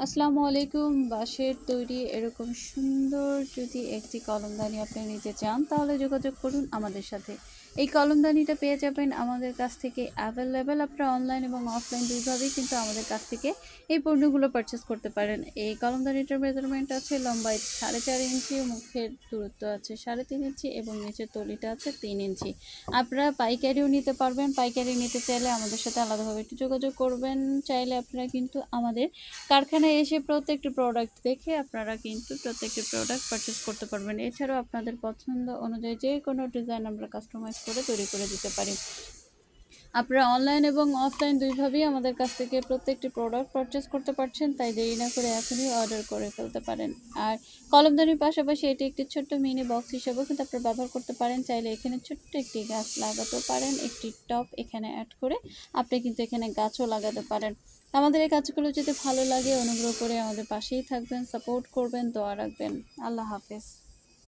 আসসালামু আলাইকুম। বাঁশের তৈরি এরকম সুন্দর যদি একটি কলমদানি আপনি নিতে চান তাহলে যোগাযোগ করুন আমাদের সাথে। এই কলমদানিটা পেয়ে যাবেন আমাদের কাছ থেকে অ্যাভেলেবেল। আপনারা অনলাইন এবং অফলাইন দুইভাবেই কিন্তু আমাদের কাছ থেকে এই পণ্যগুলো পারচেস করতে পারেন। এই কলমদানিটার মেজারমেন্ট আছে লম্বায় 4.5 ইঞ্চি, মুখের দূরত্ব আছে 3.5 ইঞ্চি এবং নিচের তলিটা আছে 3 ইঞ্চি। আপনারা পাইকারিও নিতে পারবেন। পাইকারি নিতে চাইলে আমাদের সাথে আলাদাভাবে একটু যোগাযোগ করবেন। চাইলে আপনারা কিন্তু আমাদের কারখানায় এসে প্রত্যেকটি প্রোডাক্ট দেখে আপনারা কিন্তু প্রত্যেকটি প্রোডাক্ট পারচেস করতে পারবেন। এছাড়াও আপনাদের পছন্দ অনুযায়ী যে কোনো ডিজাইন আমরা কাস্টমাইজ করে তৈরি করে দিতে পারি। আপনারা অনলাইন এবং অফলাইন দুইভাবেই আমাদের কাছ থেকে প্রত্যেকটি প্রোডাক্ট পারচেস করতে পারছেন, তাই দেরি না করে এখনই অর্ডার করে ফেলতে পারেন। আর কলমদানির পাশাপাশি এটি একটি ছোট্ট মিনি বক্স হিসেবেও কিন্তু আপনারা ব্যবহার করতে পারেন। চাইলে এখানে ছোট্ট একটি গাছ লাগাতে পারেন, একটি টব এখানে অ্যাড করে আপনি কিন্তু এখানে গাছও লাগাতে পারেন। আমাদের এই কাজগুলো যদি ভালো লাগে অনুগ্রহ করে আমাদের পাশেই থাকবেন, সাপোর্ট করবেন, দোয়া রাখবেন। আল্লাহ হাফেজ।